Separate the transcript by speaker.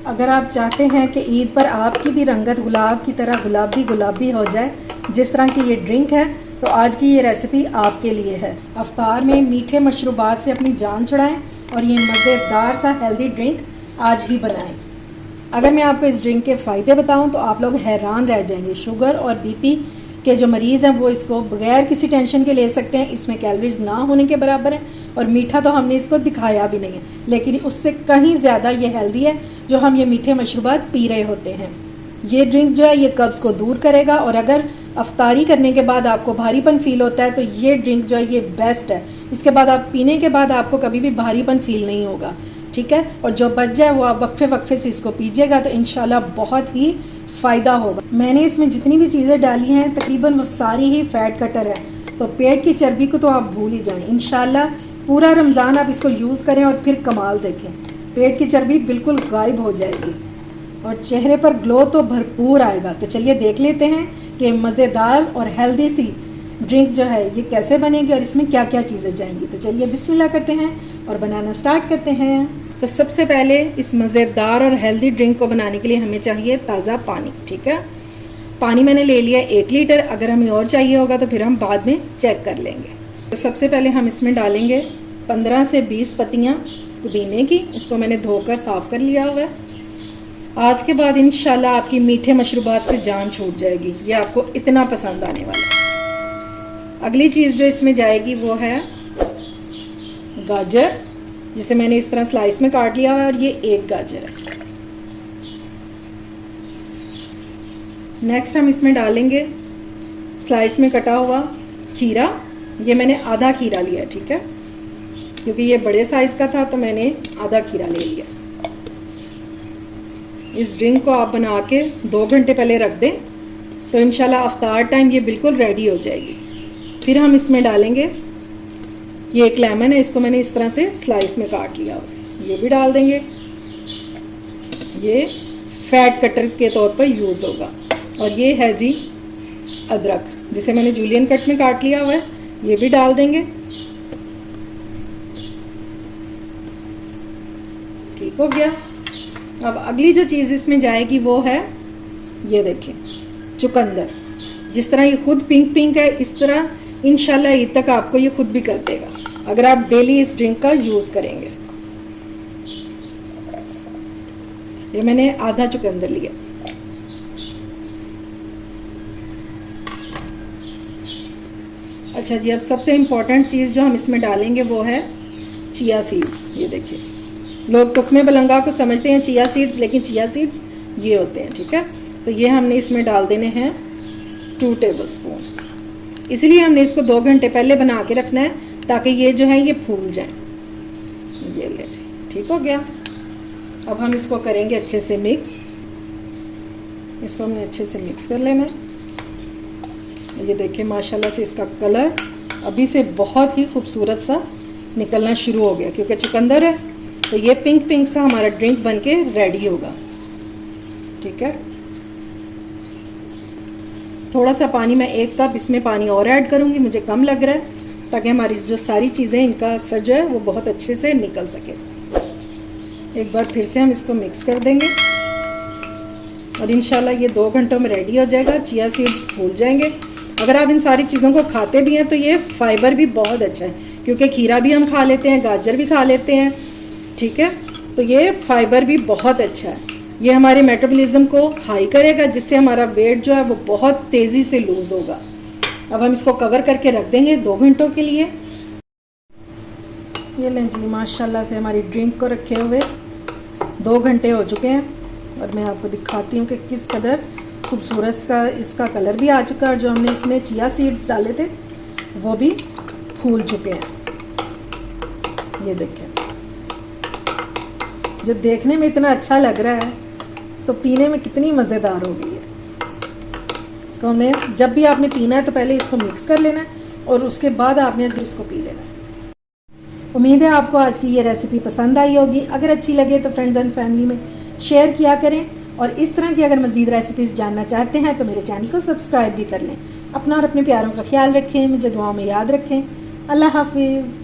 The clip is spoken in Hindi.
Speaker 1: अगर आप चाहते हैं कि ईद पर आपकी भी रंगत गुलाब की तरह गुलाबी गुलाबी हो जाए, जिस तरह की ये ड्रिंक है, तो आज की ये रेसिपी आपके लिए है। अफ्तार में मीठे मशरूबात से अपनी जान छुड़ाएं और ये मज़ेदार सा हेल्दी ड्रिंक आज ही बनाएं। अगर मैं आपको इस ड्रिंक के फ़ायदे बताऊं तो आप लोग हैरान रह जाएंगे। शुगर और बीपी के जो मरीज़ हैं वो इसको बगैर किसी टेंशन के ले सकते हैं। इसमें कैलोरीज ना होने के बराबर है और मीठा तो हमने इसको दिखाया भी नहीं है, लेकिन उससे कहीं ज़्यादा ये हेल्दी है जो हम ये मीठे मशरूबात पी रहे होते हैं। ये ड्रिंक जो है ये कब्ज़ को दूर करेगा और अगर अफ्तारी करने के बाद आपको भारीपन फील होता है तो ये ड्रिंक जो है ये बेस्ट है। इसके बाद आप पीने के बाद आपको कभी भी भारीपन फील नहीं होगा, ठीक है। और जो बच जाए वो आप वक्फे वक्फे से इसको पीजिएगा तो इंशाल्लाह बहुत ही फ़ायदा होगा। मैंने इसमें जितनी भी चीज़ें डाली हैं तकरीबन वो सारी ही फैट कटर है, तो पेट की चर्बी को तो आप भूल ही जाएं। इंशाल्लाह पूरा रमज़ान आप इसको यूज़ करें और फिर कमाल देखें, पेट की चर्बी बिल्कुल गायब हो जाएगी और चेहरे पर ग्लो तो भरपूर आएगा। तो चलिए देख लेते हैं कि मज़ेदार और हेल्दी सी ड्रिंक जो है ये कैसे बनेगी और इसमें क्या क्या चीज़ें जाएंगी। तो चलिए बिस्मिल्लाह करते हैं और बनाना स्टार्ट करते हैं। तो सबसे पहले इस मज़ेदार और हेल्दी ड्रिंक को बनाने के लिए हमें चाहिए ताज़ा पानी, ठीक है। पानी मैंने ले लिया 1 लीटर। अगर हमें और चाहिए होगा तो फिर हम बाद में चेक कर लेंगे। तो सबसे पहले हम इसमें डालेंगे 15 से 20 पत्तियाँ पुदीने की। इसको मैंने धोकर साफ़ कर लिया हुआ है। आज के बाद इंशाल्लाह आपकी मीठे मशरूबात से जान छूट जाएगी, ये आपको इतना पसंद आने वाला है। अगली चीज़ जो इसमें जाएगी वो है गाजर, जिसे मैंने इस तरह स्लाइस में काट लिया हुआ है और ये 1 गाजर है। नेक्स्ट हम इसमें डालेंगे स्लाइस में कटा हुआ खीरा। ये मैंने आधा खीरा लिया, ठीक है, क्योंकि ये बड़े साइज़ का था तो मैंने आधा खीरा ले लिया। इस ड्रिंक को आप बना के 2 घंटे पहले रख दें तो इंशाल्लाह अफ्तार टाइम ये बिल्कुल रेडी हो जाएगी। फिर हम इसमें डालेंगे ये 1 लेमन है, इसको मैंने इस तरह से स्लाइस में काट लिया हुआ, ये भी डाल देंगे। ये फैट कटर के तौर पर यूज़ होगा। और ये है जी अदरक, जिसे मैंने जूलियन कट में काट लिया हुआ है, ये भी डाल देंगे। ठीक हो गया। अब अगली जो चीज़ इसमें जाएगी वो है, ये देखें, चुकंदर। जिस तरह ये खुद पिंक पिंक है, इस तरह इंशाल्लाह ईद तक आपको ये खुद भी कर देगा अगर आप डेली इस ड्रिंक का यूज़ करेंगे। ये मैंने आधा चुकंदर लिया। अच्छा जी, अब सबसे इम्पॉर्टेंट चीज़ जो हम इसमें डालेंगे वो है चिया सीड्स। ये देखिए, लोग तुखमे बलंगा को समझते हैं चिया सीड्स, लेकिन चिया सीड्स ये होते हैं, ठीक है। तो ये हमने इसमें डाल देने हैं 2 टेबलस्पून। इसलिए हमने इसको 2 घंटे पहले बना के रखना है ताकि ये जो है ये फूल जाए। ये ले जाए, ठीक हो गया। अब हम इसको करेंगे अच्छे से मिक्स। इसको हमने अच्छे से मिक्स कर लेना है। ये देखिए माशाल्लाह से इसका कलर अभी से बहुत ही खूबसूरत सा निकलना शुरू हो गया, क्योंकि चुकंदर है तो ये पिंक पिंक सा हमारा ड्रिंक बनके रेडी होगा, ठीक है। थोड़ा सा पानी, मैं 1 कप इसमें पानी और ऐड करूँगी, मुझे कम लग रहा है, ताकि हमारी जो सारी चीज़ें इनका असर जो है वो बहुत अच्छे से निकल सके। एक बार फिर से हम इसको मिक्स कर देंगे और इंशाल्लाह ये 2 घंटों में रेडी हो जाएगा। चिया सीड्स फूल जाएंगे। अगर आप इन सारी चीज़ों को खाते भी हैं तो ये फाइबर भी बहुत अच्छा है, क्योंकि खीरा भी हम खा लेते हैं, गाजर भी खा लेते हैं, ठीक है। तो ये फाइबर भी बहुत अच्छा है। ये हमारे मेटाबॉलिज्म को हाई करेगा, जिससे हमारा वेट जो है वो बहुत तेज़ी से लूज़ होगा। अब हम इसको कवर करके रख देंगे 2 घंटों के लिए। ये लें जी, माशाल्लाह से हमारी ड्रिंक को रखे हुए 2 घंटे हो चुके हैं और मैं आपको दिखाती हूँ कि किस कदर खूबसूरत का इसका कलर भी आ चुका है और जो हमने इसमें चिया सीड्स डाले थे वो भी फूल चुके हैं। ये देखें, जो देखने में इतना अच्छा लग रहा है तो पीने में कितनी मज़ेदार हो गई है। इसको हमने, जब भी आपने पीना है तो पहले इसको मिक्स कर लेना है और उसके बाद आपने इसको पी लेना है। उम्मीद है आपको आज की ये रेसिपी पसंद आई होगी। अगर अच्छी लगे तो फ्रेंड्स एंड फैमिली में शेयर किया करें और इस तरह की अगर मज़ीद रेसिपीज़ जानना चाहते हैं तो मेरे चैनल को सब्सक्राइब भी कर लें। अपना और अपने प्यारों का ख्याल रखें, मुझे दुआओं में याद रखें। अल्लाह हाफिज़।